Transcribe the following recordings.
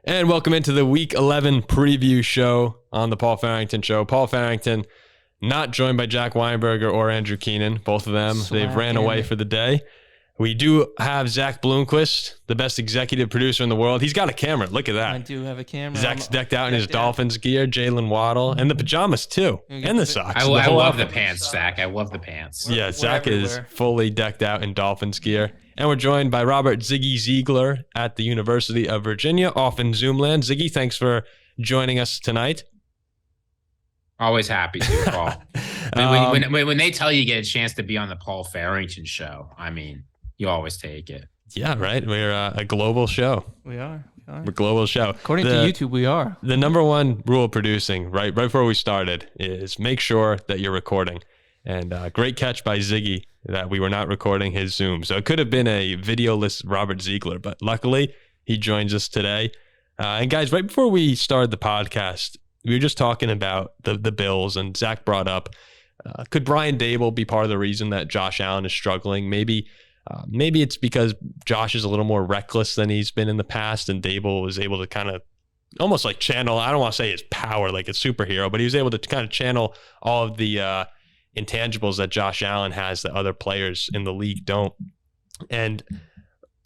And welcome into the Week 11 preview show on the Paul Farrington Show. Paul Farrington, not joined by Jack Weinberger or Andrew Keenan. Both of them, they've ran away for the day. We do have Zack Blomquist, the best executive producer in the world. He's got a camera. Look at that. I do have a camera. Zach's decked out in his Dolphins gear. Jalen Waddle. And the pajamas, too. And the socks. I love the pants, Zach. I love the pants. Yeah, Zach is fully decked out in Dolphins gear. And we're joined by Robert Ziggy Ziegler at the University of Virginia, off in Zoomland. Ziggy, thanks for joining us tonight. Always happy to, Paul. When they tell you get a chance to be on the Paul Farrington Show, I mean, you always take it. Yeah, right. We're a global show. We are. We're a global show. According to YouTube, we are. The number one rule of producing, right before we started, is make sure that you're recording. And great catch by Ziggy that we were not recording his Zoom. So it could have been a videoless Robert Ziegler, but luckily he joins us today. And guys, right before we started the podcast, we were just talking about the Bills, and Zach brought up, could Brian Daboll be part of the reason that Josh Allen is struggling? Maybe it's because Josh is a little more reckless than he's been in the past, and Daboll was able to kind of almost like channel, I don't want to say his power like a superhero, but he was able to kind of channel all of the intangibles that Josh Allen has that other players in the league don't. And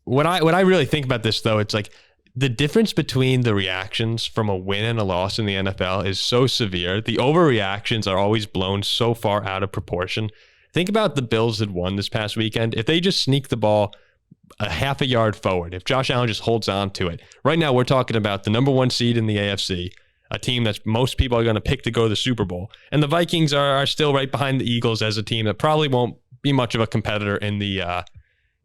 what I really think about this, though, it's like the difference between the reactions from a win and a loss in the NFL is so severe. The overreactions are always blown so far out of proportion. Think about the Bills that won this past weekend. If they just sneak the ball a half a yard forward, if Josh Allen just holds on to it. Right now, we're talking about the number one seed in the AFC, a team that most people are going to pick to go to the Super Bowl. And the Vikings are still right behind the Eagles as a team that probably won't be much of a competitor in the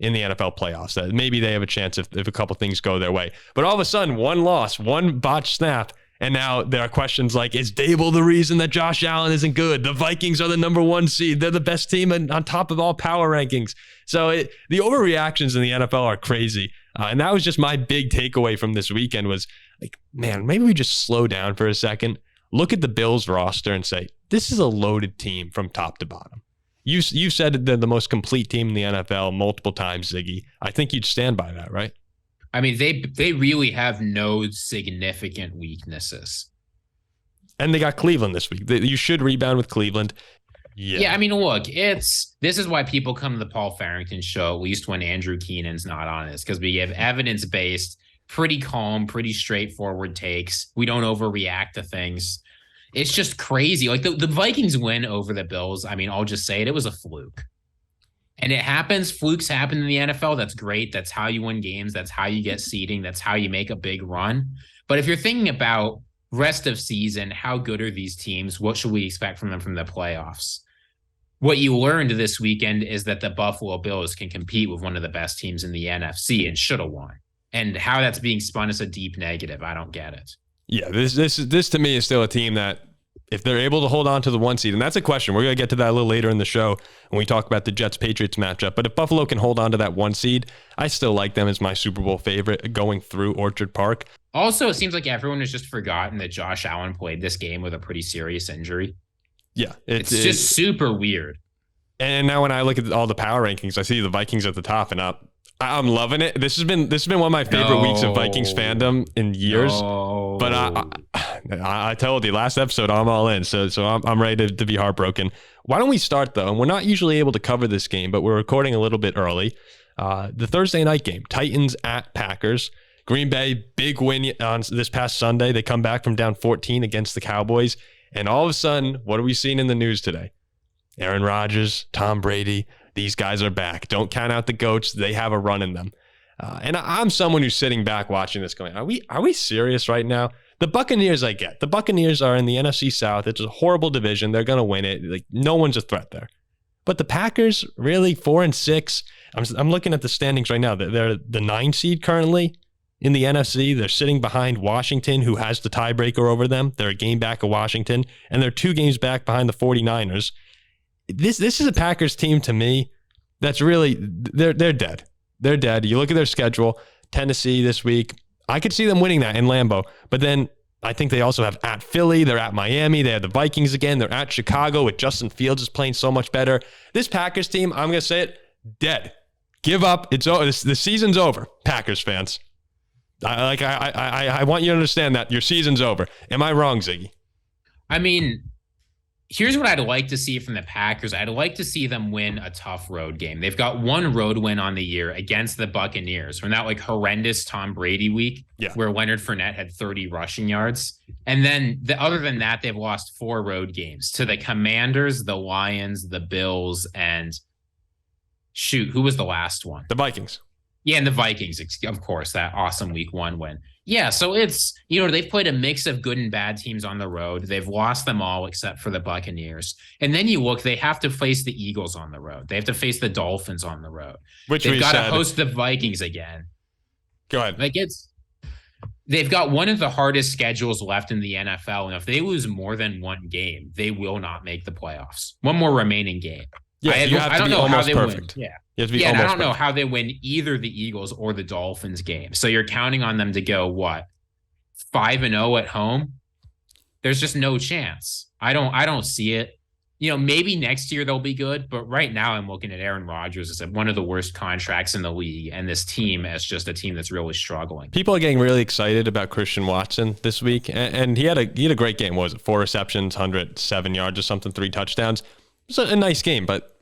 NFL playoffs. That maybe they have a chance if a couple things go their way. But all of a sudden, one loss, one botched snap, and now there are questions like, is Daboll the reason that Josh Allen isn't good? The Vikings are the number one seed. They're the best team on top of all power rankings. So the overreactions in the NFL are crazy. And that was just my big takeaway from this weekend was, like, man, maybe we just slow down for a second, look at the Bills roster and say, this is a loaded team from top to bottom. You said they're the most complete team in the NFL multiple times, Ziggy. I think you'd stand by that, right? I mean, they really have no significant weaknesses. And they got Cleveland this week. You should rebound with Cleveland. Yeah, I mean, look, this is why people come to the Paul Farrington Show, at least when Andrew Keenan's not on this, because we give evidence-based, pretty calm, pretty straightforward takes. We don't overreact to things. It's just crazy. Like the Vikings win over the Bills. I mean, I'll just say it. It was a fluke. And it happens. Flukes happen in the NFL. That's great. That's how you win games. That's how you get seeding. That's how you make a big run. But if you're thinking about rest of season, how good are these teams? What should we expect from them from the playoffs? What you learned this weekend is that the Buffalo Bills can compete with one of the best teams in the NFC and should have won. And how that's being spun as a deep negative, I don't get it. Yeah, this to me is still a team that if they're able to hold on to the one seed, and that's a question. We're going to get to that a little later in the show when we talk about the Jets-Patriots matchup. But if Buffalo can hold on to that one seed, I still like them as my Super Bowl favorite going through Orchard Park. Also, it seems like everyone has just forgotten that Josh Allen played this game with a pretty serious injury. Yeah. It's just super weird. And now when I look at all the power rankings, I see the Vikings at the top, and I'm loving it. This has been one of my favorite weeks of Vikings fandom in years. But I told you last episode I'm all in, so I'm ready to be heartbroken. Why don't we start though? And we're not usually able to cover this game, but we're recording a little bit early. The Thursday night game, Titans at Packers. Green Bay, big win on this past Sunday. They come back from down 14 against the Cowboys, and all of a sudden, what are we seeing in the news today? Aaron Rodgers, Tom Brady. These guys are back. Don't count out the GOATs. They have a run in them. And I'm someone who's sitting back watching this going, are we serious right now? The Buccaneers I get. The Buccaneers are in the NFC South. It's a horrible division. They're going to win it. Like, no one's a threat there. But the Packers, really, 4-6. I'm looking at the standings right now. They're the 9 seed currently in the NFC. They're sitting behind Washington, who has the tiebreaker over them. They're a game back of Washington. And they're 2 games back behind the 49ers. This is a Packers team to me that's really, they're dead. They're dead. You look at their schedule, Tennessee this week. I could see them winning that in Lambeau. But then I think they also have at Philly. They're at Miami. They have the Vikings again. They're at Chicago with Justin Fields is playing so much better. This Packers team, I'm going to say it, dead. Give up. The season's over, Packers fans. I want you to understand that your season's over. Am I wrong, Ziggy? I mean, here's what I'd like to see from the Packers. I'd like to see them win a tough road game. They've got one road win on the year against the Buccaneers from that like horrendous Tom Brady week where Leonard Fournette had 30 rushing yards. And then other than that, they've lost 4 road games to the Commanders, the Lions, the Bills, and who was the last one? The Vikings. Yeah, and the Vikings, of course, that awesome week 1 win. Yeah, so it's, they've played a mix of good and bad teams on the road. They've lost them all except for the Buccaneers. And then you look, they have to face the Eagles on the road. They have to face the Dolphins on the road. They've got to host the Vikings again. Go ahead. They've got one of the hardest schedules left in the NFL. And if they lose more than one game, they will not make the playoffs. One more remaining game. Yeah, I don't know how they win. Yeah. And I don't know how they win either the Eagles or the Dolphins game. So you're counting on them to go, 5-0 at home? There's just no chance. I don't see it. Maybe next year they'll be good, but right now I'm looking at Aaron Rodgers as one of the worst contracts in the league, and this team as just a team that's really struggling. People are getting really excited about Christian Watson this week, and he had a great game. What was it? 4 receptions, 107 yards or something, 3 touchdowns. It was a nice game, but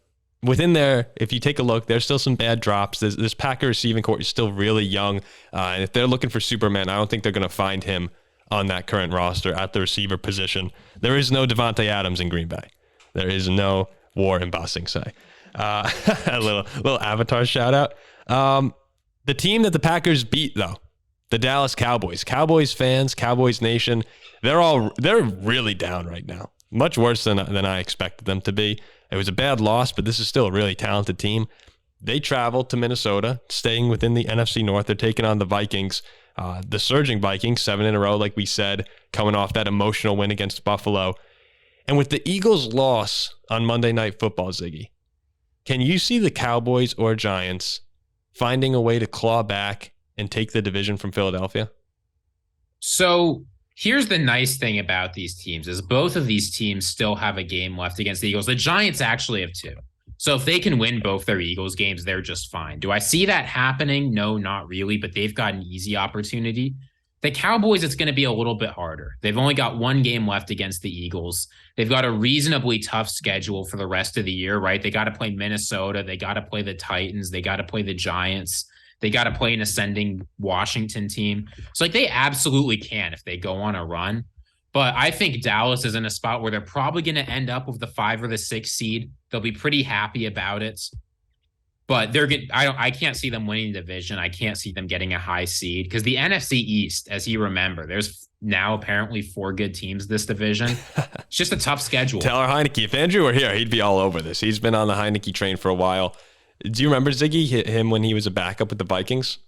within there, if you take a look, there's still some bad drops. This Packer receiving court is still really young. And if they're looking for Superman, I don't think they're going to find him on that current roster at the receiver position. There is no Devontae Adams in Green Bay. There is no War in Bossing Say. A little Avatar shout out. The team that the Packers beat, though, the Dallas Cowboys. Cowboys fans, Cowboys Nation, they're really down right now. Much worse than I expected them to be. It was a bad loss, but this is still a really talented team. They traveled to Minnesota, staying within the NFC North. They're taking on the Vikings, the surging Vikings, 7 in a row, like we said, coming off that emotional win against Buffalo. And with the Eagles' loss on Monday Night Football, Ziggy, can you see the Cowboys or Giants finding a way to claw back and take the division from Philadelphia? So here's the nice thing about these teams is both of these teams still have a game left against the Eagles. The Giants actually have 2. So if they can win both their Eagles games, they're just fine. Do I see that happening? No, not really, but they've got an easy opportunity. The Cowboys, it's going to be a little bit harder. They've only got 1 game left against the Eagles. They've got a reasonably tough schedule for the rest of the year, right? They got to play Minnesota. They got to play the Titans. They got to play the Giants. They got to play an ascending Washington team. So they absolutely can if they go on a run. But I think Dallas is in a spot where they're probably going to end up with the 5 or the 6 seed. They'll be pretty happy about it. But I can't see them winning the division. I can't see them getting a high seed because the NFC East, as you remember, there's now apparently 4 good teams this division. It's just a tough schedule. Taylor Heineke. If Andrew were here, he'd be all over this. He's been on the Heineke train for a while. Do you remember Ziggy, him when he was a backup with the Vikings?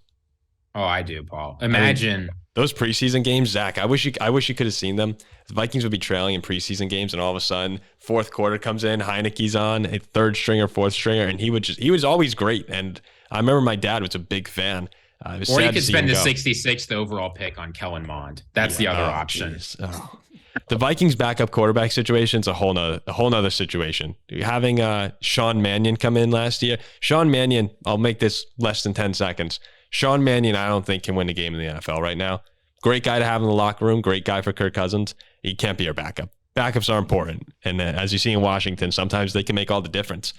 Oh, I do, Paul. Imagine those preseason games, Zach. I wish you could have seen them. The Vikings would be trailing in preseason games, and all of a sudden, 4th quarter comes in, Heineke's on, a 3rd stringer, 4th stringer, and he was always great. And I remember my dad was a big fan. Or you could spend the 66th overall pick on Kellen Mond. That's the other option. Oh. The Vikings backup quarterback situation is a whole nother situation. Having Sean Mannion come in last year. Sean Mannion, I'll make this less than 10 seconds. Sean Mannion, I don't think can win a game in the NFL right now. Great guy to have in the locker room. Great guy for Kirk Cousins. He can't be your backup. Backups are important. And as you see in Washington, sometimes they can make all the difference.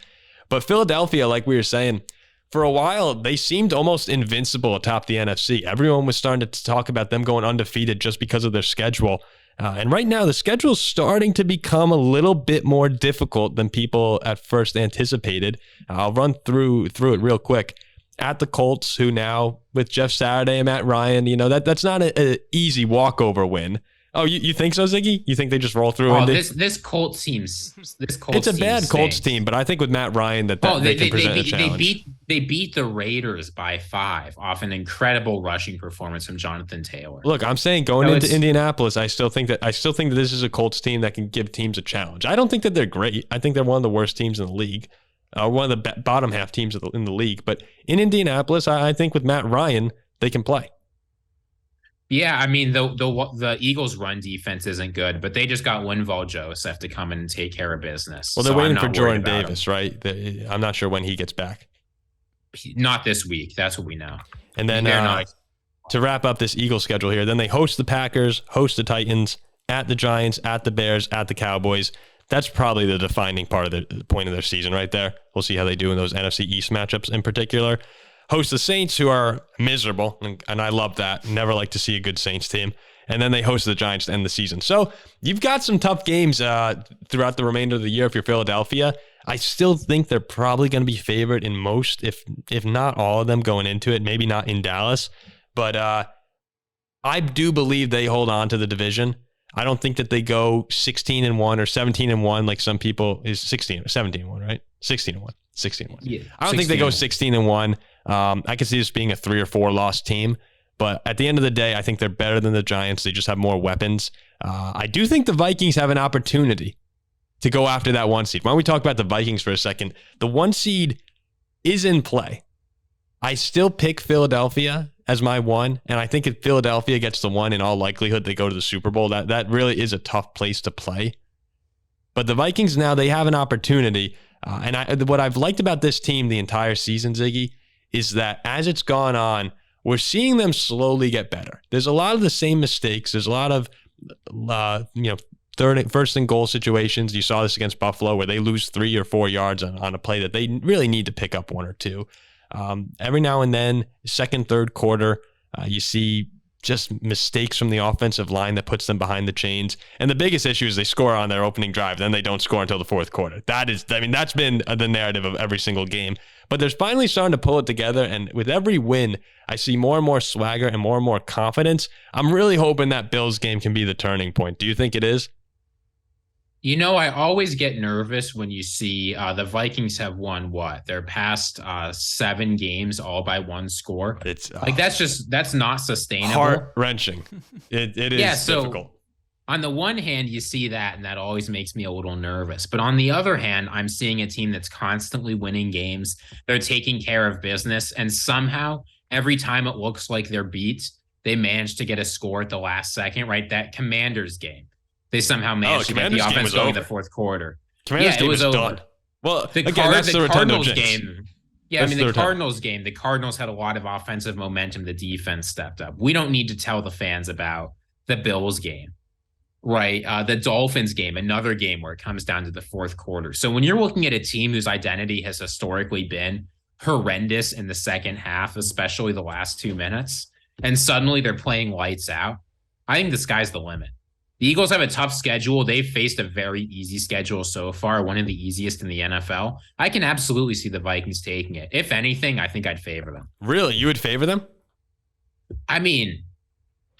But Philadelphia, like we were saying, for a while, they seemed almost invincible atop the NFC. Everyone was starting to talk about them going undefeated just because of their schedule. And right now, the schedule is starting to become a little bit more difficult than people at first anticipated. I'll run through it real quick. At the Colts, who now, with Jeff Saturday and Matt Ryan, that's not an easy walkover win. Oh, you think so, Ziggy? You think they just roll through? This Colts team's it's a bad Colts team, but I think with Matt Ryan they can present a challenge. They beat the Raiders by 5 off an incredible rushing performance from Jonathan Taylor. Look, I'm saying going into Indianapolis, I still think that this is a Colts team that can give teams a challenge. I don't think that they're great. I think they're one of the worst teams in the league. One of the bottom half teams in the league. But in Indianapolis, I think with Matt Ryan, they can play. Yeah, I mean, the Eagles' run defense isn't good, but they just got Linval Joseph to come in and take care of business. Well, they're waiting for Jordan Davis, right? I'm not sure when he gets back. Not this week. That's what we know. And then to wrap up this Eagles schedule here. Then they host the Packers, host the Titans, at the Giants, at the Bears, at the Cowboys. That's probably the defining part of the point of their season right there. We'll see how they do in those NFC East matchups in particular. Host the Saints, who are miserable, and I love that. Never like to see a good Saints team. And then they host the Giants to end the season. So you've got some tough games throughout the remainder of the year if you're Philadelphia. I still think they're probably going to be favored in most, if not all of them going into it. Maybe not in Dallas. But I do believe they hold on to the division. I don't think that they go 16-1 or 17-1 like some people is 17-1, right? 16-1. Yeah, I don't think they go 16-1. I could see this being a 3 or 4 loss team, but at the end of the day, I think they're better than the Giants. They just have more weapons. I do think the Vikings have an opportunity to go after that 1 seed. Why don't we talk about the Vikings for a second? The 1 seed is in play. I still pick Philadelphia as my 1, and I think if Philadelphia gets the 1, in all likelihood, they go to the Super Bowl. That really is a tough place to play. But the Vikings now, they have an opportunity. What I've liked about this team the entire season, Ziggy, is that as it's gone on, we're seeing them slowly get better. There's a lot of the same mistakes. There's a lot of, first and goal situations. You saw this against Buffalo where they lose 3 or 4 yards on a play that they really need to pick up 1 or 2. Every now and then, second, third quarter, you see just mistakes from the offensive line that puts them behind the chains. And the biggest issue is they score on their opening drive, then they don't score until the fourth quarter. That's been the narrative of every single game. But they're finally starting to pull it together, and with every win, I see more and more swagger and more confidence. I'm really hoping that Bills game can be the turning point. Do you think it is? I always get nervous when you see the Vikings have won their past 7 games all by 1 score. It's that's not sustainable. Heart-wrenching. It is difficult. On the one hand, you see that, and that always makes me a little nervous. But on the other hand, I'm seeing a team that's constantly winning games. They're taking care of business, and somehow every time it looks like they're beat, they manage to get a score at the last second, right? That Commanders game. They somehow managed to get the offense going in the fourth quarter. Commanders game was over. Done. Well, the Cardinals game. Yeah, the Cardinals game, the Cardinals had a lot of offensive momentum. The defense stepped up. We don't need to tell the fans about the Bills game, right? The Dolphins game, another game where it comes down to the fourth quarter. So when you're looking at a team whose identity has historically been horrendous in the second half, especially the last 2 minutes, and suddenly they're playing lights out, I think the sky's the limit. The Eagles have a tough schedule. They've faced a very easy schedule so far, one of the easiest in the NFL. I can absolutely see the Vikings taking it. If anything, I think I'd favor them. Really? You would favor them?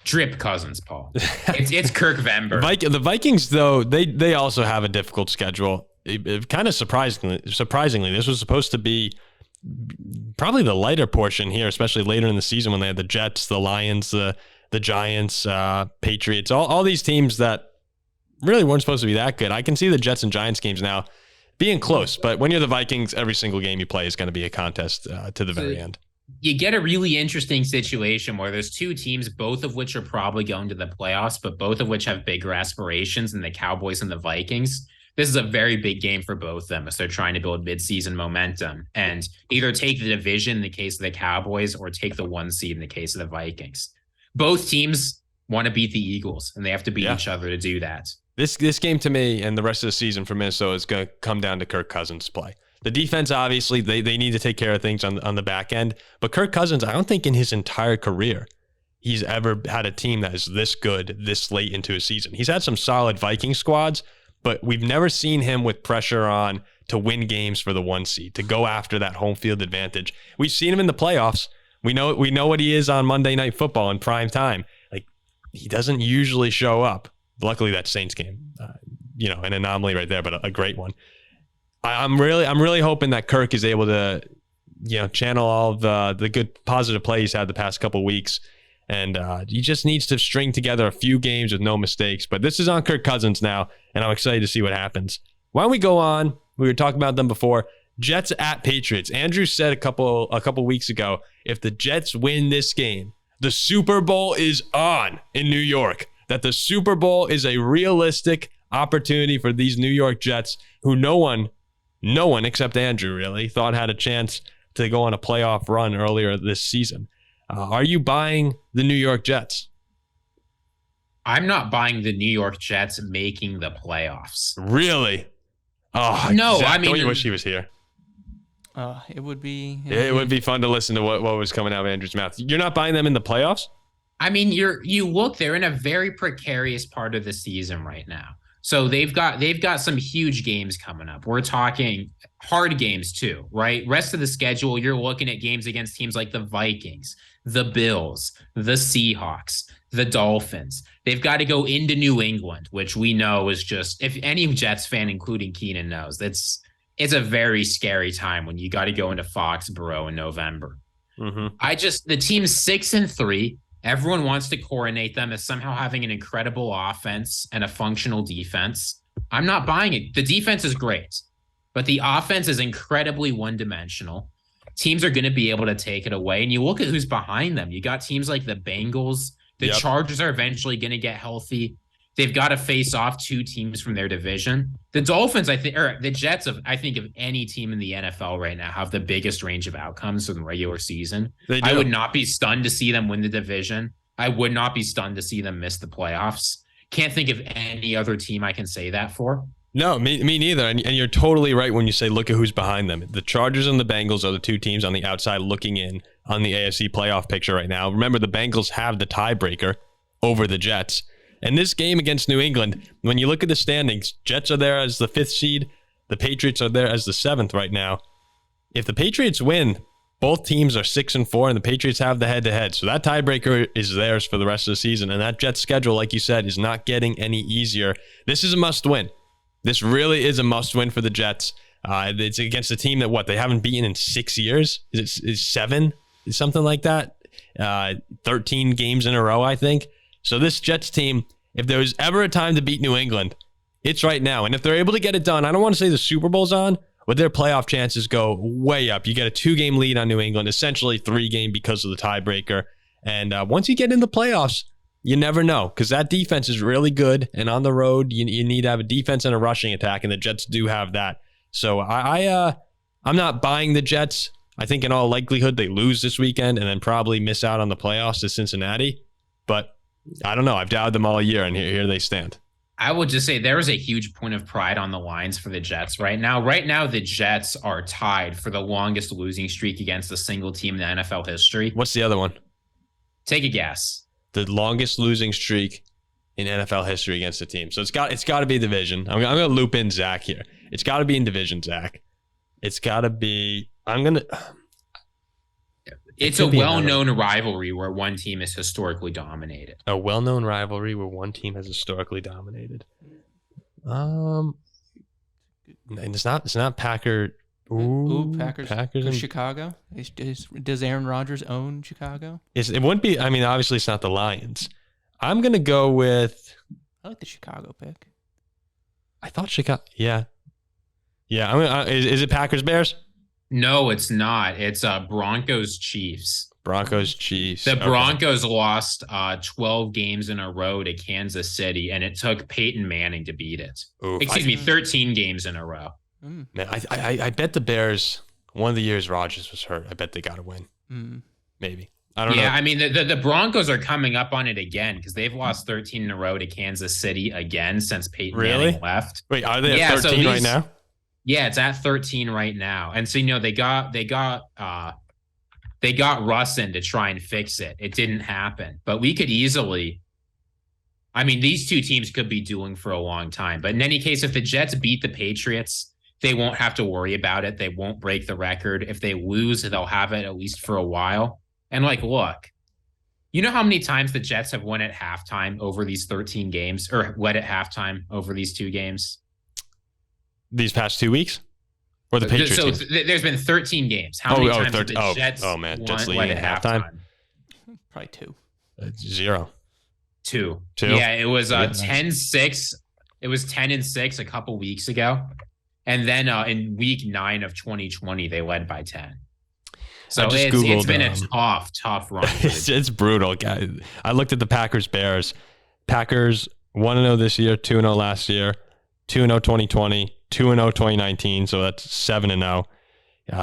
Drip Cousins, Paul. It's Kirk Vember. The Vikings, though, they also have a difficult schedule. Kind of surprisingly, this was supposed to be probably the lighter portion here, especially later in the season when they had the Jets, the Lions, the Giants, Patriots, all these teams that really weren't supposed to be that good. I can see the Jets and Giants games now being close, but when you're the Vikings, every single game you play is going to be a contest to the very end. You get a really interesting situation where there's 2 teams, both of which are probably going to the playoffs, but both of which have bigger aspirations than the Cowboys and the Vikings. This is a very big game for both of them as they're trying to build midseason momentum and either take the division in the case of the Cowboys or take the 1 seed in the case of the Vikings. Both teams want to beat the Eagles, and they have to beat each other to do that. This game to me and the rest of the season for Minnesota is going to come down to Kirk Cousins' play. The defense, obviously, they need to take care of things on the back end. But Kirk Cousins, I don't think in his entire career he's ever had a team that is this good this late into a season. He's had some solid Viking squads, but we've never seen him with pressure on to win games for the 1 seed, to go after that home field advantage. We've seen him in the playoffs. We know what he is on Monday Night Football in prime time. He doesn't usually show up. Luckily, that Saints game, an anomaly right there, but a great one. I'm really hoping that Kirk is able to, channel all of the good positive play he's had the past couple of weeks, and he just needs to string together a few games with no mistakes. But this is on Kirk Cousins now, and I'm excited to see what happens. Why don't we go on? We were talking about them before. Jets at Patriots. Andrew said a couple weeks ago, if the Jets win this game, the Super Bowl is on in New York. That the Super Bowl is a realistic opportunity for these New York Jets, who no one except Andrew really thought had a chance to go on a playoff run earlier this season. Are you buying the New York Jets? I'm not buying the New York Jets making the playoffs. Really? Oh, no, Zach, I mean, don't you wish he was here? It would be. It would be fun to listen to what was coming out of Andrew's mouth. You're not buying them in the playoffs? I mean, you look, they're in a very precarious part of the season right now. So they've got some huge games coming up. We're talking hard games too, right? Rest of the schedule, you're looking at games against teams like the Vikings, the Bills, the Seahawks, the Dolphins. They've got to go into New England, which we know is just, if any Jets fan, including Keenan, knows, it's a very scary time when you got to go into Foxborough in November. Mm-hmm. The team's 6-3. Everyone wants to coordinate them as somehow having an incredible offense and a functional defense. I'm not buying it. The defense is great, but the offense is incredibly one-dimensional. Teams are going to be able to take it away. And you look at who's behind them. You got teams like the Bengals. The Chargers are eventually going to get healthy. They've got to face off two teams from their division. The Dolphins, the Jets, of any team in the NFL right now, have the biggest range of outcomes in the regular season. I would not be stunned to see them win the division. I would not be stunned to see them miss the playoffs. Can't think of any other team I can say that for. No, me neither. And you're totally right when you say look at who's behind them. The Chargers and the Bengals are the two teams on the outside looking in on the AFC playoff picture right now. Remember, the Bengals have the tiebreaker over the Jets. And this game against New England, when you look at the standings, Jets are there as the 5th seed. The Patriots are there as the 7th right now. If the Patriots win, both teams are 6-4, and the Patriots have the head-to-head. So that tiebreaker is theirs for the rest of the season. And that Jets schedule, like you said, is not getting any easier. This is a must-win. This really is a must-win for the Jets. It's against a team that, they haven't beaten in 6 years? Is it 7? Something like that? 13 games in a row, I think. So this Jets team, if there was ever a time to beat New England, it's right now. And if they're able to get it done, I don't want to say the Super Bowl's on, but their playoff chances go way up. You get a 2-game lead on New England, essentially 3-game because of the tiebreaker. And once you get in the playoffs, you never know, because that defense is really good. And on the road, you need to have a defense and a rushing attack, and the Jets do have that. So I'm not buying the Jets. I think in all likelihood they lose this weekend and then probably miss out on the playoffs to Cincinnati. But I don't know. I've doubted them all year, and here they stand. I will just say there is a huge point of pride on the lines for the Jets right now. Right now, the Jets are tied for the longest losing streak against a single team in the NFL history. What's the other one? Take a guess. The longest losing streak in NFL history against a team. So it's got to be division. I'm going to loop in Zach here. It's got to be in division, Zach. It's got to be. It's a well-known rivalry where one team is historically dominated. A well-known rivalry where one team has historically dominated. And it's not Packer. Packers in Chicago. Does Aaron Rodgers own Chicago? It wouldn't be. I mean, obviously, it's not the Lions. I'm gonna go with. I like the Chicago pick. I thought Chicago. Yeah. Is it Packers Bears? No, it's not. It's Broncos Chiefs. Broncos Chiefs. The Broncos lost 12 games in a row to Kansas City, and it took Peyton Manning to beat it. 13 games in a row. Man, I bet the Bears, one of the years Rodgers was hurt, I bet they got to win. Maybe. I don't know. Yeah, I mean, the Broncos are coming up on it again because they've lost 13 in a row to Kansas City again since Peyton Manning left. Wait, are they at 13 right now? Yeah, it's at 13 right now. And so, they got Russ in to try and fix it. It didn't happen. But we could easily, these two teams could be dueling for a long time. But in any case, if the Jets beat the Patriots, they won't have to worry about it. They won't break the record. If they lose, they'll have it at least for a while. And look, you know how many times the Jets have won at halftime over these 13 games, or led at halftime over these 2 games? These past 2 weeks? Or the Patriots? So there's been 13 games. How many times have the Jets Jets leading at halftime? Probably 2. 0. 2. Yeah, it was 10-6. It was 10-6 a couple weeks ago. And then in week 9 of 2020, they led by 10. So it's been a tough run. It's brutal, guys. I looked at the Packers-Bears. Packers 1-0 this year, 2-0 last year, 2-0 2020, 2-0 2019, so that's 7-0.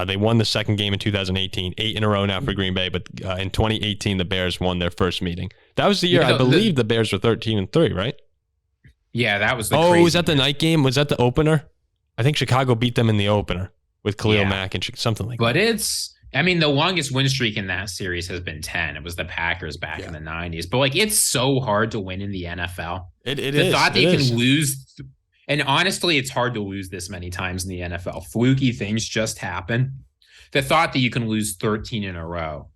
They won the second game in 2018, 8 in a row now for Green Bay. But in 2018, the Bears won their first meeting. That was the year I believe the Bears were 13-3, right? Yeah, that was the was that the night game? Was that the opener? I think Chicago beat them in the opener with Khalil Mack and something like that. But the longest win streak in that series has been 10. It was the Packers back in the 90s. But like, it's so hard to win in the NFL. The thought that you can lose, and honestly, it's hard to lose this many times in the NFL. Fluky things just happen. The thought that you can lose 13 in a row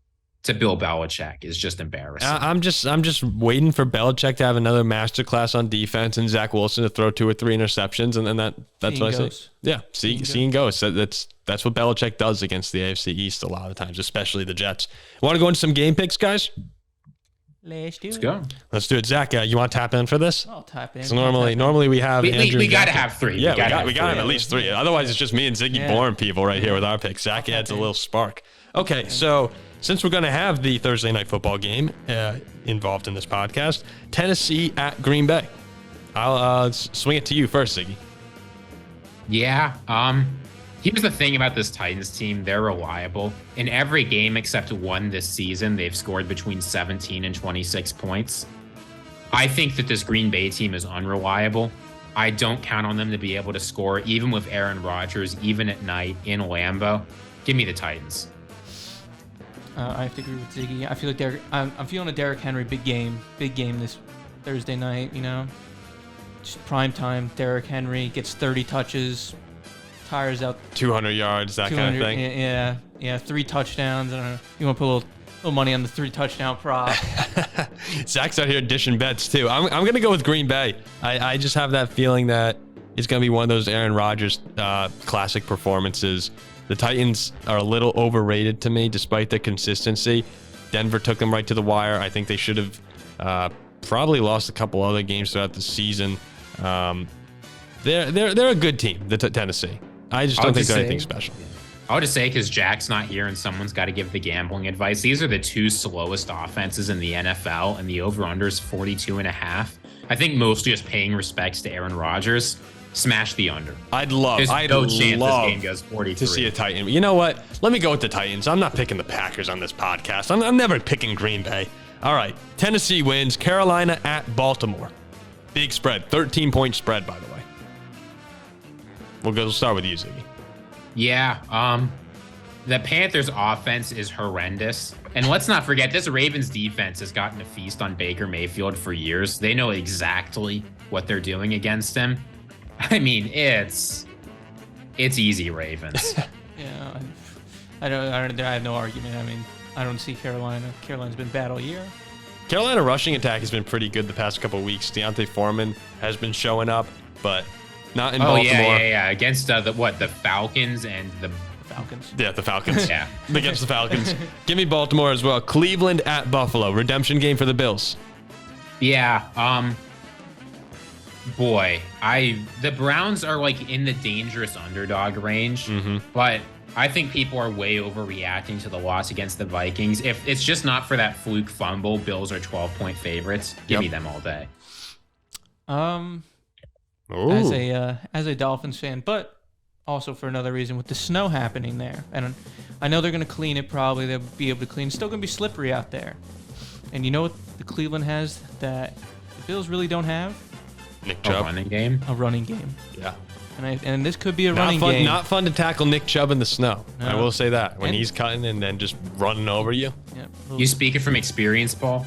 to Bill Belichick is just embarrassing. I'm just waiting for Belichick to have another masterclass on defense and Zach Wilson to throw 2 or 3 interceptions, and then that's what I say. Yeah, seeing ghosts. That's what Belichick does against the AFC East a lot of times, especially the Jets. Want to go into some game picks, guys? Let's do it. Zach, you want to tap in for this? I'll tap in. So normally we have Andrew. We got to have 3. Yeah, we got to have at least 3. Otherwise, it's just me and Ziggy boring people right here with our picks. Zach adds a little spark. Okay, so since we're going to have the Thursday night football game involved in this podcast, Tennessee at Green Bay. I'll swing it to you first, Ziggy. Yeah. Here's the thing about this Titans team. They're reliable. In every game except one this season, they've scored between 17 and 26 points. I think that this Green Bay team is unreliable. I don't count on them to be able to score, even with Aaron Rodgers, even at night in Lambeau. Give me the Titans. I have to agree with Ziggy. I feel like I'm feeling a Derrick Henry big game this Thursday night. Just prime time. Derrick Henry gets 30 touches, tires out 200 yards, that kind of thing. Yeah, 3 touchdowns. I don't know. You want to put a little money on the 3 touchdown prop? Zach's out here dishing bets too. I'm gonna go with Green Bay. I just have that feeling that it's gonna be one of those Aaron Rodgers classic performances. The Titans are a little overrated to me, despite their consistency. Denver took them right to the wire. I think they should have probably lost a couple other games throughout the season. They're a good team, the Tennessee. I just don't think they're anything special. I'll just say, because Jack's not here and someone's got to give the gambling advice. These are the 2 slowest offenses in the NFL, and the over-under is 42.5. I think mostly just paying respects to Aaron Rodgers. Smash the under. I'd love this game goes 43. To see a Titan. You know what? Let me go with the Titans. I'm not picking the Packers on this podcast. I'm never picking Green Bay. All right. Tennessee wins. Carolina at Baltimore. Big spread. 13-point spread, by the way. We'll start with you, Ziggy. Yeah. The Panthers offense is horrendous. And let's not forget, this Ravens defense has gotten a feast on Baker Mayfield for years. They know exactly what they're doing against him. I mean, it's easy, Ravens. Yeah, I have no argument. I mean, I don't see Carolina. Carolina's been bad all year. Carolina rushing attack has been pretty good the past couple of weeks. Deontay Foreman has been showing up, but not in Baltimore. Yeah. Against the Falcons and the Falcons. Yeah, the Falcons. Yeah. Against the Falcons. Give me Baltimore as well. Cleveland at Buffalo. Redemption game for the Bills. Yeah. Boy, the Browns are like in the dangerous underdog range, but I think people are way overreacting to the loss against the Vikings. If it's just not for that fluke fumble, Bills are 12-point favorites. Give me them all day. As a Dolphins fan, but also for another reason with the snow happening there, and I know they're going to clean it. Probably they'll be able to clean. It's still going to be slippery out there, and you know what the Cleveland has that the Bills really don't have. Nick Chubb. A running game. Yeah. And this could be a running game. Not fun to tackle Nick Chubb in the snow. No. I will say that. When he's cutting and then just running over you. Yeah, you speaking from experience, Paul?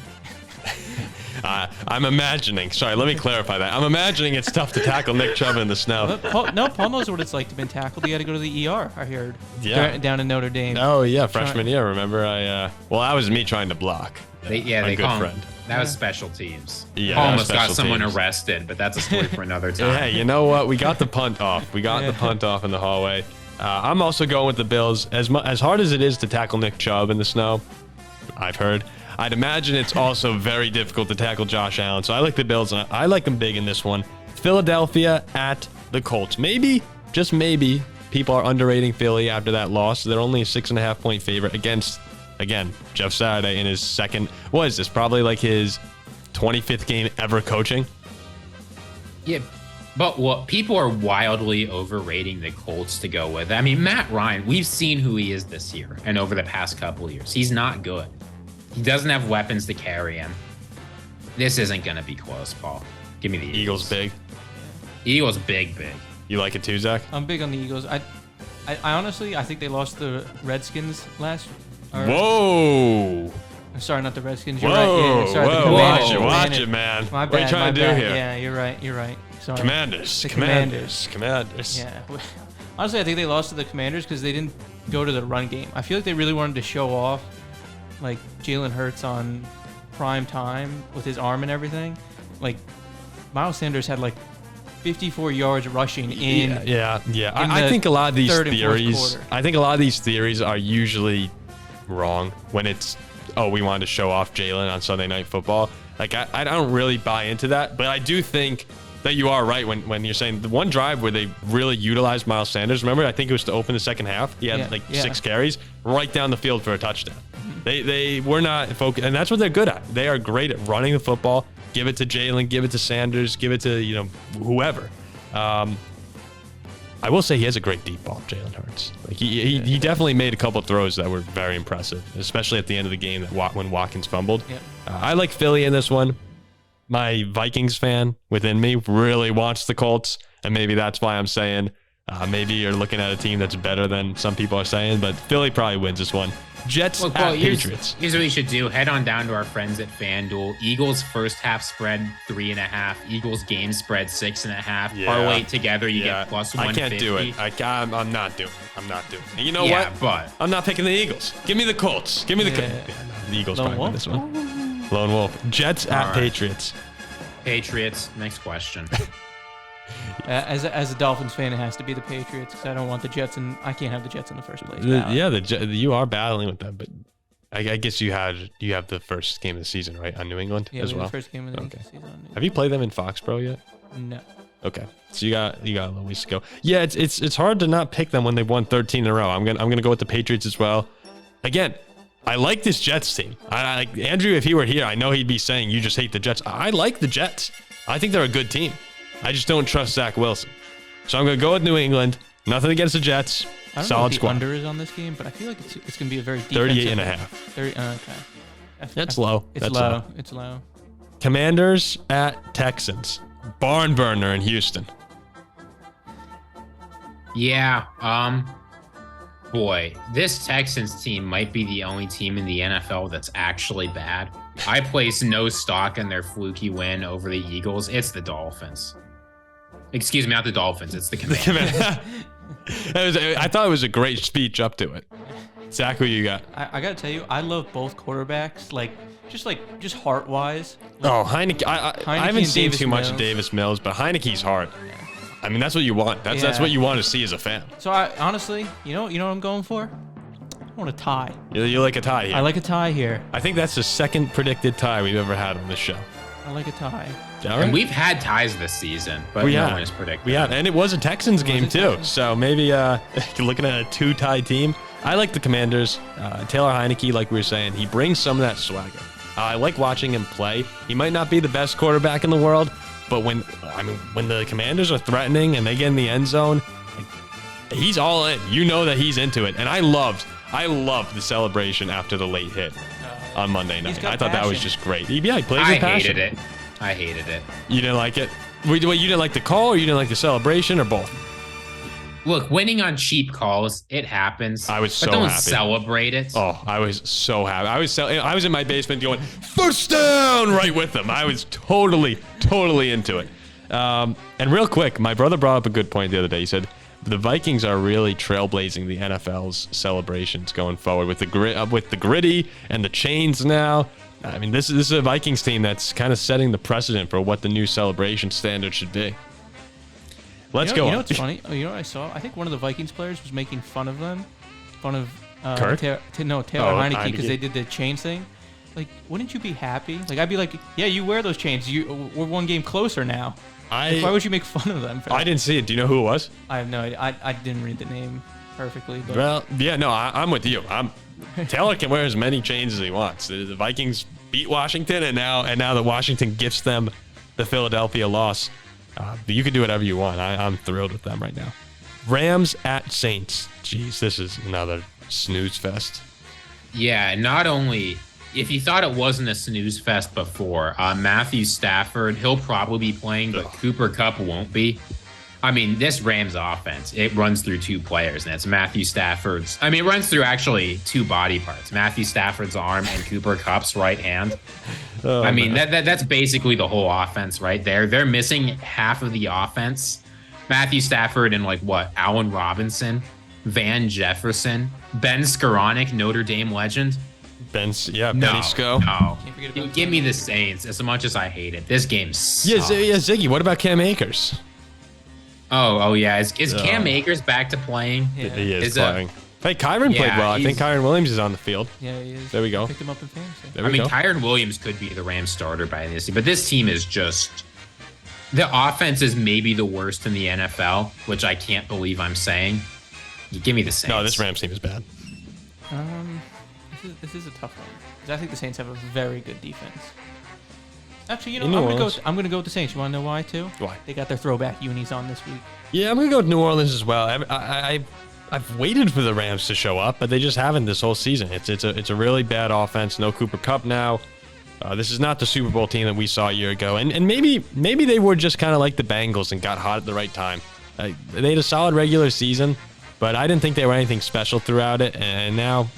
I'm imagining. Sorry, let me clarify that. I'm imagining it's tough to tackle Nick Chubb in the snow. Paul knows what it's like to be tackled. He had to go to the ER, I heard. Yeah. Down in Notre Dame. Oh, yeah. Freshman year, remember? That was me trying to block. They call him. That was special teams. Yeah, almost got someone arrested, but that's a story for another time. Hey, you know what? We got the punt off. The punt off in the hallway. I'm also going with the Bills. As hard as it is to tackle Nick Chubb in the snow, I've heard, I'd imagine it's also very difficult to tackle Josh Allen. So I like the Bills, and I like them big in this one. Philadelphia at the Colts. Maybe, just maybe, people are underrating Philly after that loss. They're only a 6.5-point favorite against, again, Jeff Saturday in his second, what is this, probably like his 25th game ever coaching? Yeah, But what people are wildly overrating the Colts to go with. I mean, Matt Ryan, we've seen who he is this year and over the past couple of years. He's not good. He doesn't have weapons to carry him. This isn't going to be close, Paul. Give me the Eagles big. Eagles big. You like it too, Zach? I'm big on the Eagles. I honestly, I think they lost the Redskins last. Whoa. Sorry, not the Redskins. You're Whoa, right. Yeah, sorry, whoa, the Commanders. watch it, man. My bad, what are you trying to do here? Yeah, you're right. Sorry. Commanders. The Commanders. Yeah. Honestly, I think they lost to the Commanders because they didn't go to the run game. I feel like they really wanted to show off, like Jalen Hurts on prime time with his arm and everything. Like Miles Sanders had like 54 yards rushing in. Yeah. I think a lot of these theories. I think a lot of these theories are usually wrong when it's, oh, we wanted to show off Jalen on Sunday Night Football. Like I don't really buy into that, but I do think that you are right when you're saying the one drive where they really utilized Miles Sanders. Remember, I think it was to open the second half. He had 6 carries right down the field for a touchdown. They were not focused, and that's what they're good at. They are great at running the football. Give it to Jalen, give it to Sanders, give it to whoever. I will say he has a great deep ball, Jalen Hurts. Like he definitely made a couple of throws that were very impressive, especially at the end of the game when Watkins fumbled. Yeah. I like Philly in this one. My Vikings fan within me really wants the Colts, and maybe that's why I'm saying maybe you're looking at a team that's better than some people are saying, but Philly probably wins this one. Jets at Patriots. Here's what we should do. Head on down to our friends at FanDuel. Eagles first half spread 3.5. Eagles game spread 6.5. Yeah. Parlay together, you get plus 150. I can't do it. I'm not doing it. And you know what? But I'm not picking the Eagles. Give me the Colts. Give me the Eagles probably win this one. Lone Wolf. Jets at Patriots. Patriots. Next question. As a Dolphins fan, it has to be the Patriots because I don't want the Jets, and I can't have the Jets in the first place. You are battling with them, but I guess you have the first game of the season, right, on New England as well. The first game of the season. Have you played them in Foxborough yet? No. Okay, so you got a little ways to go. Yeah, it's hard to not pick them when they've won 13 in a row. I'm gonna go with the Patriots as well. Again, I like this Jets team. I like Andrew. If he were here, I know he'd be saying you just hate the Jets. I like the Jets. I think they're a good team. I just don't trust Zach Wilson. So I'm going to go with New England. Nothing against the Jets. I don't Solid know what the squad. under is on this game, but I feel like it's going to be a very defensive. 38.5. 30, okay. That's low. It's low. It's low. Commanders at Texans. Barn burner in Houston. Yeah. Boy, this Texans team might be the only team in the NFL that's actually bad. I place no stock in their fluky win over the Eagles. It's the Dolphins. Excuse me, not the Dolphins. It's the Commanders. I thought it was a great speech up to it. Zach, who you got? I got to tell you, I love both quarterbacks. Just heart-wise. Heineke. I haven't seen Davis too much of Mills. Davis Mills, but Heineke's heart. I mean, that's what you want. That's what you want to see as a fan. So I honestly, you know what I'm going for? I want a tie. You like a tie here. I like a tie here. I think that's the second predicted tie we've ever had on this show. I like a tie. And we've had ties this season, but no one has predicted. We have, and it was a Texans game too. So maybe looking at a 2-tie team. I like the Commanders. Taylor Heineke, like we were saying, he brings some of that swagger. I like watching him play. He might not be the best quarterback in the world, but when the Commanders are threatening and they get in the end zone, he's all in. You know that he's into it. And I loved the celebration after the late hit on Monday night. I thought that was just great. He plays with passion. I hated it. You didn't like it? Wait, you didn't like the call, or you didn't like the celebration, or both? Look, winning on cheap calls, it happens. I was so but don't happy. Celebrate it. Oh, I was so happy. I was in my basement going, first down, right with them. I was totally into it. And real quick, my brother brought up a good point the other day. He said the Vikings are really trailblazing the NFL's celebrations going forward with the gritty and the chains now. I mean, this is a Vikings team that's kind of setting the precedent for what the new celebration standard should be. Let's go. You know what's funny? You know what I saw? I think one of the Vikings players was making fun of them. Kirk? Taylor Heineke, because they did the chains thing. Like, wouldn't you be happy? Like, I'd be like, yeah, you wear those chains. We're one game closer now. Why would you make fun of them? I didn't see it. Do you know who it was? I have no idea. I didn't read the name perfectly. But. Well, yeah, no, I'm with you. Taylor can wear as many chains as he wants. The Vikings beat Washington, and now that Washington gifts them the Philadelphia loss, You can do whatever you want. I'm thrilled with them right now. Rams at Saints. Jeez, this is another snooze fest. Yeah, not only if you thought it wasn't a snooze fest before, Matthew Stafford, he'll probably be playing, but Cooper Kupp won't be. I mean, this Rams offense, it runs through two players, and it's Matthew Stafford's. I mean, it runs through actually two body parts, Matthew Stafford's arm and Cooper Kupp's right hand. I mean, that's basically the whole offense right there. They're missing half of the offense. Matthew Stafford and Allen Robinson, Van Jefferson, Ben Skoranek, Notre Dame legend. Benny Sko. No. Give me the Saints as much as I hate it. This game sucks. Yeah, Ziggy, what about Cam Akers? Oh yeah. Is Cam Akers back to playing? Yeah. He is playing. Hey, Kyron played well. I think Kyron Williams is on the field. Yeah, he is. There we go. Picked him up in fantasy. Kyron Williams could be the Rams starter by this year, but this team is just the offense is maybe the worst in the NFL, which I can't believe I'm saying. You give me the Saints. No, this Rams team is bad. This is a tough one. 'Cause I think the Saints have a very good defense. Actually, I'm gonna go with the Saints. You want to know why too? Why? They got their throwback unis on this week. Yeah, I'm gonna go with New Orleans as well. I've waited for the Rams to show up, but they just haven't this whole season. It's a really bad offense. No Cooper Kupp now. This is not the Super Bowl team that we saw a year ago, and maybe they were just kind of like the Bengals and got hot at the right time. They had a solid regular season, but I didn't think they were anything special throughout it, and now,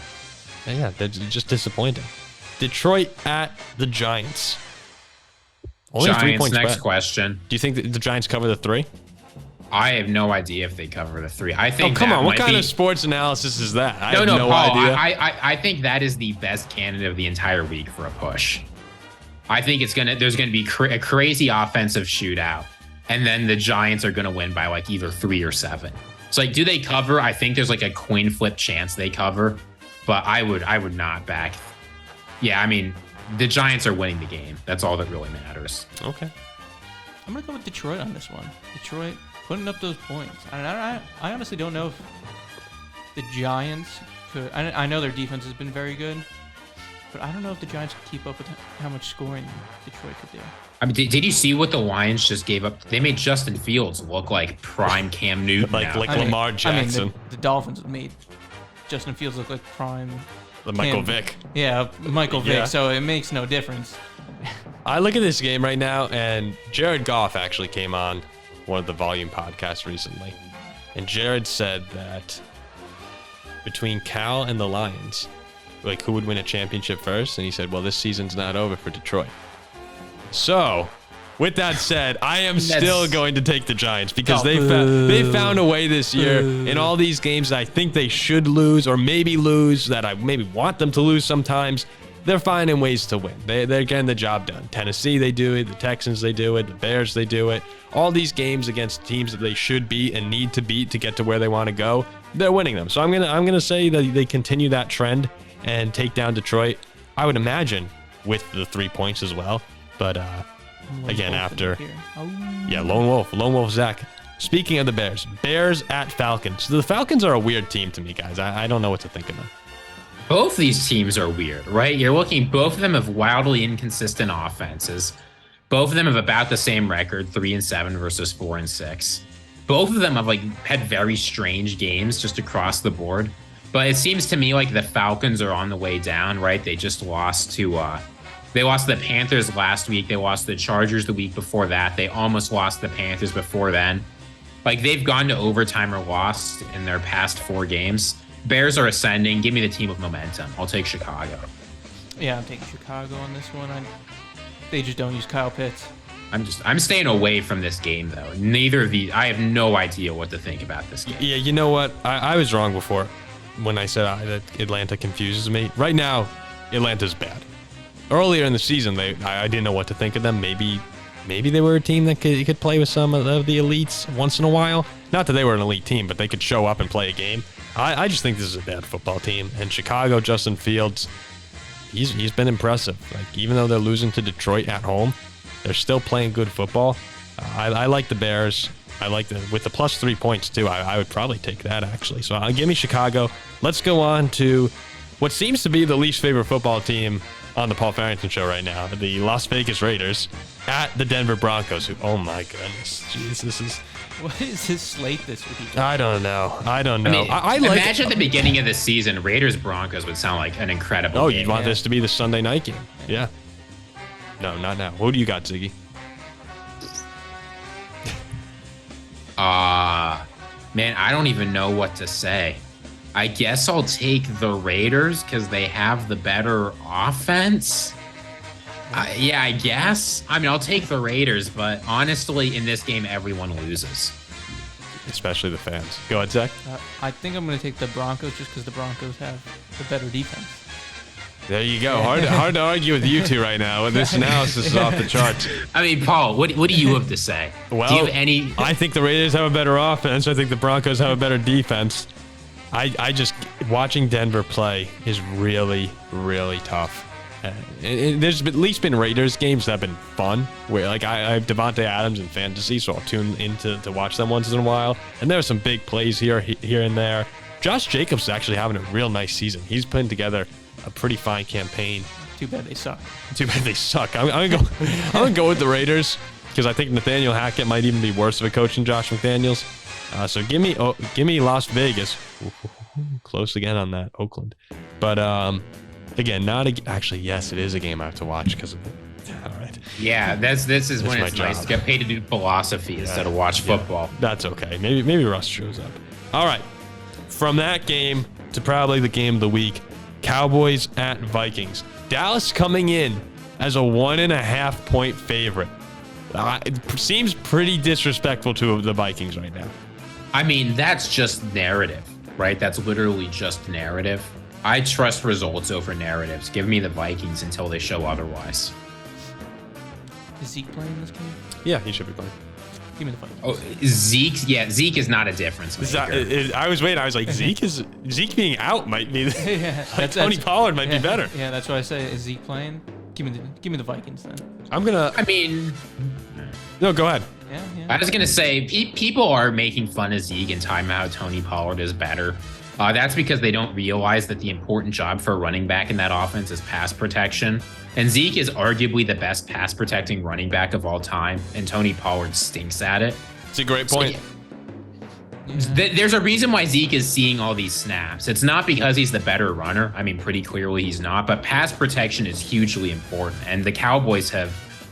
yeah, they're just disappointing. Detroit at the Giants. Only Giants, 3 points next back. question. Do you think that the Giants cover the 3? I have no idea if they cover the 3. I think. Oh, come on! What kind of sports analysis is that? I have no Paul, idea. I think that is the best candidate of the entire week for a push. I think there's gonna be a crazy offensive shootout, and then the Giants are gonna win by either 3 or 7. So do they cover? I think there's a coin flip chance they cover, but I would not back. Yeah, I mean the Giants are winning the game. That's all that really matters. Okay. I'm gonna go with Detroit on this one. Detroit putting up those points. I honestly don't know if the Giants could. I know their defense has been very good, but I don't know if the Giants could keep up with how much scoring Detroit could do. I mean, did you see what the Lions just gave up? They made Justin Fields look like prime Cam Newton. like Lamar Jackson. The Dolphins made Justin Fields look like prime. The Michael Vick. Yeah, Michael Vick. Yeah. So it makes no difference. I look at this game right now, and Jared Goff actually came on one of the Volume podcasts recently, and Jared said that between Cal and the Lions, who would win a championship first, and he said, well, this season's not over for Detroit. So, with that said, I am still going to take the Giants because they found a way this year in all these games that I think they should lose or maybe lose, that I maybe want them to lose sometimes. They're finding ways to win. They're getting the job done. Tennessee, they do it. The Texans, they do it. The Bears, they do it. All these games against teams that they should beat and need to beat to get to where they want to go, they're winning them. So I'm gonna say that they continue that trend and take down Detroit. I would imagine with the 3 points as well. But again, after Lone Wolf, Zach. Speaking of the Bears at Falcons. The Falcons are a weird team to me, guys. I don't know what to think of them. Both these teams are weird, right? Both of them have wildly inconsistent offenses. Both of them have about the same record, 3-7 versus 4-6. Both of them have had very strange games just across the board. But it seems to me the Falcons are on the way down, right? They just lost to they lost the Panthers last week. They lost the Chargers the week before that. They almost lost the Panthers before then. They've gone to overtime or lost in their past 4 games. Bears are ascending. Give me the team with momentum. I'll take Chicago. Yeah, I'm taking Chicago on this one. They just don't use Kyle Pitts. I'm staying away from this game though. Neither of these. I have no idea what to think about this game. Yeah, you know what? I was wrong before when I said that Atlanta confuses me. Right now, Atlanta's bad. Earlier in the season, I didn't know what to think of them. Maybe they were a team that could play with some of the elites once in a while. Not that they were an elite team, but they could show up and play a game. I just think this is a bad football team. And Chicago, Justin Fields, he's been impressive. Even though they're losing to Detroit at home, they're still playing good football. I like the Bears. I like with the plus 3 points too. I would probably take that actually. So give me Chicago. Let's go on to what seems to be the least favorite football team on the Paul Farrington show right now, the Las Vegas Raiders. at the Denver Broncos, who, oh my goodness, jeez, this is... What is his slate this week? I don't know. I mean, I like imagine at the beginning of the season, Raiders-Broncos would sound like an incredible game. You want this to be the Sunday night game? Yeah. No, not now. Who do you got, Ziggy? Man, I don't even know what to say. I guess I'll take the Raiders because they have the better offense. Yeah, I guess. I mean, I'll take the Raiders, but honestly, in this game, everyone loses. Especially the fans. Go ahead, Zach. I think I'm going to take the Broncos just because the Broncos have the better defense. There you go. Hard to argue with you two right now. This analysis is off the charts. I mean, Paul, what do you have to say? Well, do you have any? I think the Raiders have a better offense. I think the Broncos have a better defense. I just watching Denver play is really, really tough. There's at least been Raiders games that have been fun. Where like I have Devontae Adams in fantasy, so I'll tune in to watch them once in a while. And there are some big plays here and there. Josh Jacobs is actually having a real nice season. He's putting together a pretty fine campaign. Too bad they suck. I'm gonna go with the Raiders because I think Nathaniel Hackett might even be worse of a coach than Josh McDaniels. So give me Las Vegas. Close again on that, Oakland. But again, actually, yes, it is a game I have to watch because of it. All right. Yeah, this is when it's nice to get paid to do philosophy instead of watch football. That's okay. Maybe Russ shows up. All right. From that game to probably the game of the week, Cowboys at Vikings. Dallas coming in as a 1.5 point favorite. It seems pretty disrespectful to the Vikings right now. I mean, that's just narrative, right? That's literally just narrative. I trust results over narratives. Give me the Vikings until they show otherwise. Is Zeke playing this game? Yeah, he should be playing. Give me the Vikings. Oh, Zeke is not a difference maker. I was waiting. I was like, Zeke being out might be. Yeah, like Tony Pollard might be better. Yeah, that's what I say. Is Zeke playing? Give me the Vikings then. No, go ahead. Yeah. I was gonna say people are making fun of Zeke and talking about how Tony Pollard is better. That's because they don't realize that the important job for a running back in that offense is pass protection. And Zeke is arguably the best pass protecting running back of all time, and Tony Pollard stinks at it. It's a great point. There's a reason why Zeke is seeing all these snaps. It's not because he's the better runner. I mean, pretty clearly he's not, but pass protection is hugely important. And the Cowboys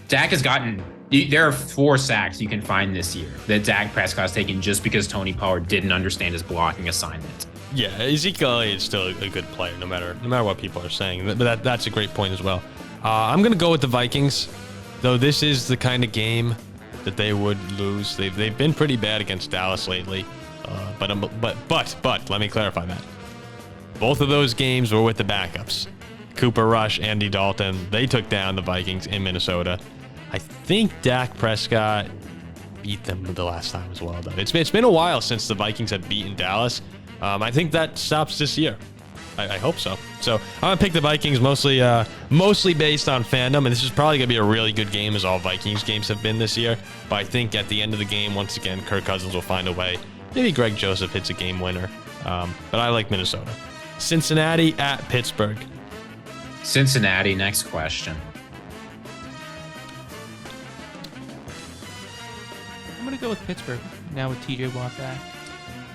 Dak has gotten, there are 4 sacks you can find this year that Dak Prescott has taken just because Tony Pollard didn't understand his blocking assignment. Yeah, Ezekiel is still a good player, no matter what people are saying. But that's a great point as well. I'm going to go with the Vikings, though this is the kind of game that they would lose. They've been pretty bad against Dallas lately. But let me clarify that. Both of those games were with the backups. Cooper Rush, Andy Dalton, they took down the Vikings in Minnesota. I think Dak Prescott beat them the last time as well, though. It's been a while since the Vikings have beaten Dallas. I think that stops this year. I hope so. So I'm going to pick the Vikings mostly based on fandom, and this is probably going to be a really good game as all Vikings games have been this year. But I think at the end of the game, once again, Kirk Cousins will find a way. Maybe Greg Joseph hits a game winner. But I like Minnesota. Cincinnati at Pittsburgh. Cincinnati, next question. I'm going to go with Pittsburgh now with TJ Watt back.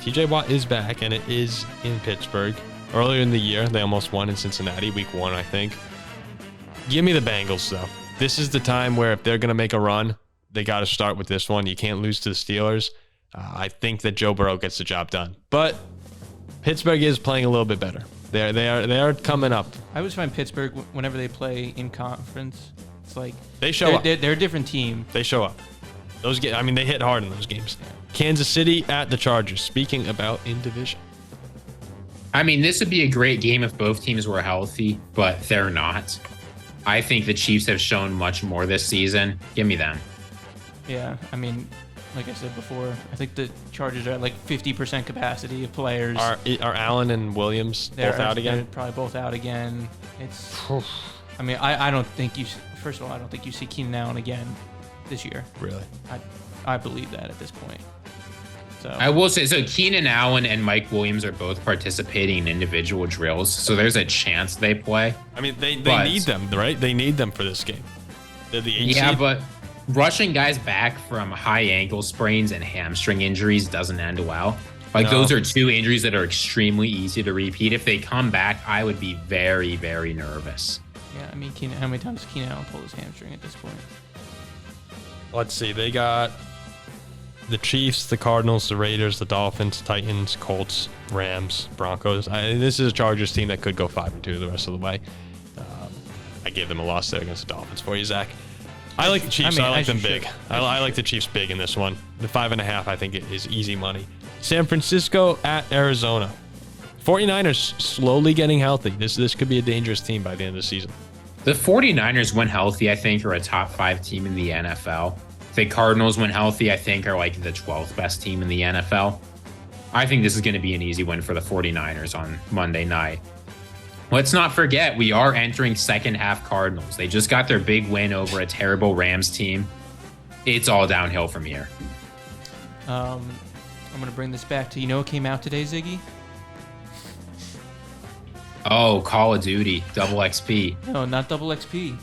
TJ Watt is back, and it is in Pittsburgh. Earlier in the year, they almost won in Cincinnati, week 1, I think. Give me the Bengals, though. This is the time where if they're going to make a run, they got to start with this one. You can't lose to the Steelers. I think that Joe Burrow gets the job done. But Pittsburgh is playing a little bit better. They are coming up. I always find Pittsburgh, whenever they play in conference, it's like they show up. They're a different team. They show up. Those games, I mean, they hit hard in those games. Kansas City at the Chargers. Speaking about in division. I mean, this would be a great game if both teams were healthy, but they're not. I think the Chiefs have shown much more this season. Give me them. Yeah, I mean, like I said before, I think the Chargers are at like 50% capacity of players. Are Allen and Williams both out again? They're probably both out again. I mean, I don't think first of all, I don't think you see Keenan Allen again this year. Really? I believe that at this point. So I will say, so Keenan Allen and Mike Williams are both participating in individual drills, so there's a chance they play. I mean, they need them, right? They need them for this game. They're the 8 Yeah, seed. but rushing guys back from high ankle sprains and hamstring injuries doesn't end well. Like those are two injuries that are extremely easy to repeat. If they come back, I would be very, very nervous. Yeah, I mean, how many times has Keenan Allen pulled his hamstring at this point? Let's see. They got the Chiefs, the Cardinals, the Raiders, the Dolphins, Titans, Colts, Rams, Broncos. This is a Chargers team that could go 5-2 the rest of the way. I gave them a loss there against the Dolphins for you, Zach. I like the Chiefs. I like them big. I like the Chiefs big in this one. The 5.5, I think, is easy money. San Francisco at Arizona. 49ers slowly getting healthy. This could be a dangerous team by the end of the season. The 49ers, when healthy, I think, are a top 5 team in the NFL. The Cardinals, when healthy, I think, are like the 12th best team in the NFL. I think this is going to be an easy win for the 49ers on Monday night. Let's not forget, we are entering second half Cardinals. They just got their big win over a terrible Rams team. It's all downhill from here. I'm going to bring this back to, what came out today, Ziggy? Oh, Call of Duty, double XP. No, not double XP.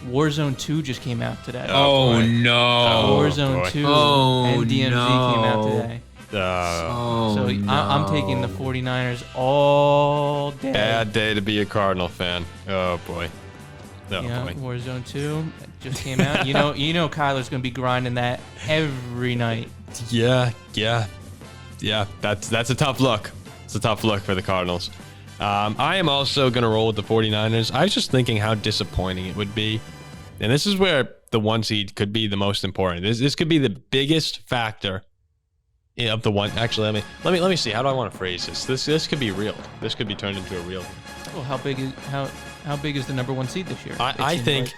Warzone 2 just came out today. Oh, no. Warzone 2 and DMZ came out today. So I'm taking the 49ers all day. Bad day to be a Cardinal fan. Oh, boy. Oh, boy. Warzone 2 just came out. you know Kyler's going to be grinding that every night. Yeah. That's a tough look. It's a tough look for the Cardinals. I am also going to roll with the 49ers. I was just thinking how disappointing it would be. And this is where the 1 seed could be the most important. This could be the biggest factor of the one. Actually, let me see. How do I want to phrase this? This could be real. This could be turned into a real. Well, how big is the number 1 seed this year? I think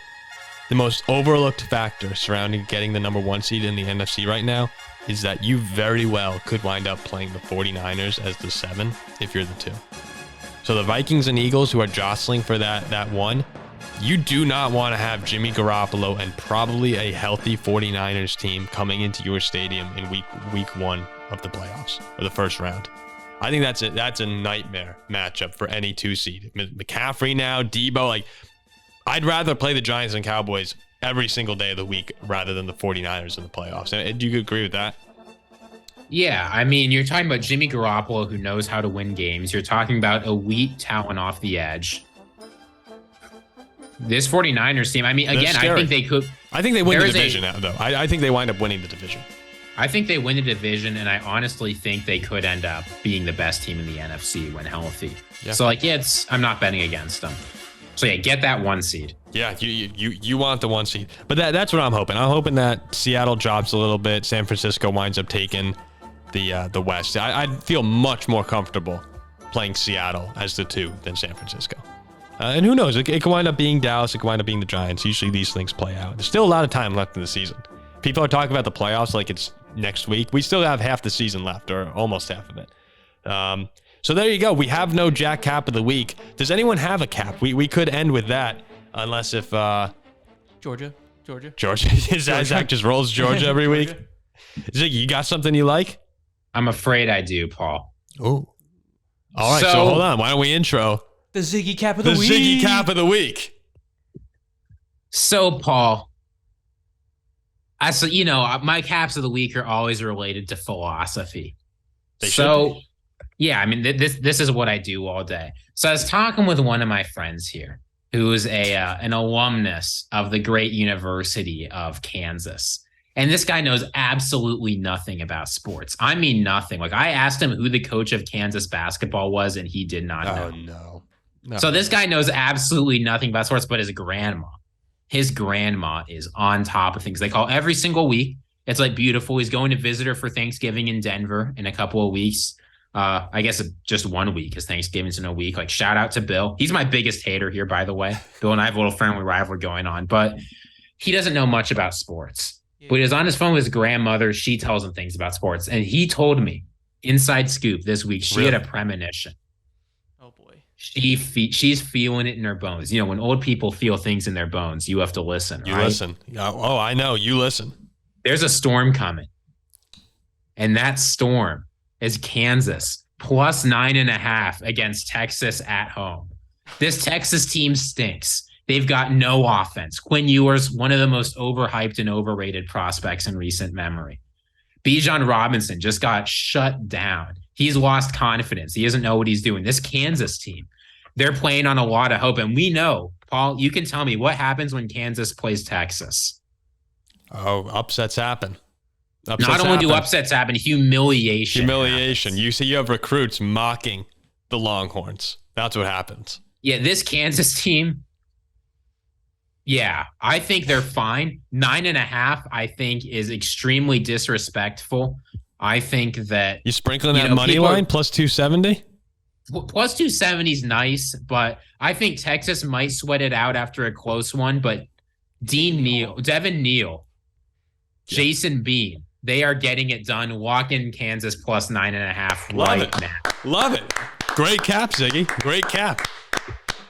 the most overlooked factor surrounding getting the number 1 seed in the NFC right now is that you very well could wind up playing the 49ers as the 7 if you're the 2. So the Vikings and Eagles, who are jostling for that 1, you do not want to have Jimmy Garoppolo and probably a healthy 49ers team coming into your stadium in week 1 of the playoffs or the first round. I think that's a nightmare matchup for any 2 seed. McCaffrey now, Debo, I'd rather play the Giants and Cowboys every single day of the week rather than the 49ers in the playoffs. Do you agree with that? Yeah, I mean, you're talking about Jimmy Garoppolo, who knows how to win games. You're talking about elite talent off the edge. This 49ers team, I mean, again, I think they could. I think they win the division now, though. I think they wind up winning the division. I think they win the division, and I honestly think they could end up being the best team in the NFC when healthy. Yeah. So, I'm not betting against them. So, yeah, get that 1 seed. Yeah, you want the 1 seed. But that's what I'm hoping. I'm hoping that Seattle drops a little bit. San Francisco winds up taking the West. I'd feel much more comfortable playing Seattle as the 2 than San Francisco. And who knows? It could wind up being Dallas. It could wind up being the Giants. Usually these things play out. There's still a lot of time left in the season. People are talking about the playoffs like it's next week. We still have half the season left, or almost half of it. So there you go. We have no Jack Cap of the week. Does anyone have a cap? We could end with that, unless if Georgia. Zach just rolls Georgia every week. Ziggy, you got something you like? I'm afraid I do, Paul. Oh. All right, so hold on. Why don't we intro the Ziggy Cap of the week? The Ziggy Cap of the week. So, Paul, my caps of the week are always related to philosophy. Yeah, I mean, this is what I do all day. So I was talking with one of my friends here, who is an alumnus of the great University of Kansas. And this guy knows absolutely nothing about sports. I mean, nothing. I asked him who the coach of Kansas basketball was, and he did not know. No. So this guy knows absolutely nothing about sports, but his grandma is on top of things. They call every single week. It's beautiful. He's going to visit her for Thanksgiving in Denver in a couple of weeks. I guess just 1 week, because Thanksgiving's in a week. Shout out to Bill. He's my biggest hater here, by the way. Bill and I have a little friendly rivalry going on, but he doesn't know much about sports. But he was on his phone with his grandmother. She tells him things about sports. And he told me, inside scoop this week, she had a premonition. Oh, boy. She's feeling it in her bones. When old people feel things in their bones, you have to listen. You listen. Oh, I know. You listen. There's a storm coming. And that storm is Kansas plus 9.5 against Texas at home. This Texas team stinks. They've got no offense. Quinn Ewers, one of the most overhyped and overrated prospects in recent memory. Bijan Robinson just got shut down. He's lost confidence. He doesn't know what he's doing. This Kansas team, they're playing on a lot of hope. And we know, Paul, you can tell me what happens when Kansas plays Texas. Oh, upsets happen. Not only do upsets happen, humiliation. Humiliation. You see, you have recruits mocking the Longhorns. That's what happens. Yeah, this Kansas team, yeah, I think they're fine. 9.5, I think, is extremely disrespectful. I think that you sprinkling that money line plus 270. Plus 270 is nice, but I think Texas might sweat it out after a close one. But Devin Neal, Jason Bean, they are getting it done. Walk in Kansas plus 9.5 right now. Love it. Great cap, Ziggy. Great cap.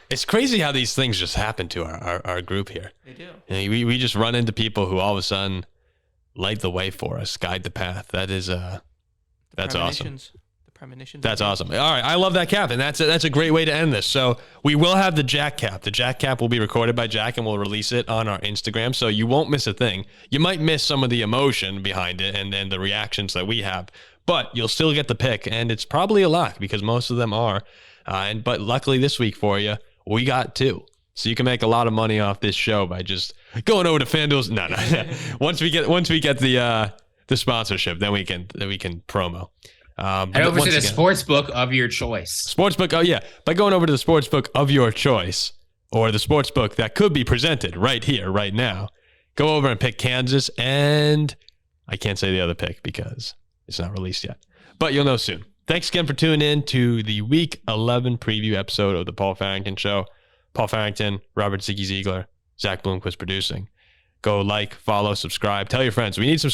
It's crazy how these things just happen to our group here. They do. You know, we just run into people who all of a sudden light the way for us, guide the path. That is that's awesome. The premonitions. That's awesome. All right, I love that cap, and that's a great way to end this. So we will have the Jack cap. The Jack cap will be recorded by Jack, and we'll release it on our Instagram, so you won't miss a thing. You might miss some of the emotion behind it and the reactions that we have, but you'll still get the pick, and it's probably a lock because most of them are. But luckily this week for you, we got 2. So you can make a lot of money off this show by just going over to FanDuel's. No. Once we get the sponsorship, then we can promo. Head over to the sportsbook of your choice. Sportsbook, oh yeah. By going over to the sportsbook of your choice, or the sportsbook that could be presented right here, right now, go over and pick Kansas, and I can't say the other pick because it's not released yet. But you'll know soon. Thanks again for tuning in to the Week 11 preview episode of the Paul Farrington Show. Paul Farrington, Robert Ziggy Ziegler, Zack Blomquist producing. Go like, follow, subscribe. Tell your friends. We need some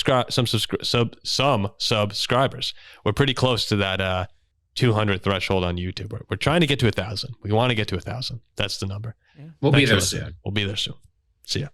subscribers. We're pretty close to that 200 threshold on YouTube. We're trying to get to 1,000. We want to get to 1,000. That's the number. Yeah. We'll be there soon. We'll be there soon. See ya.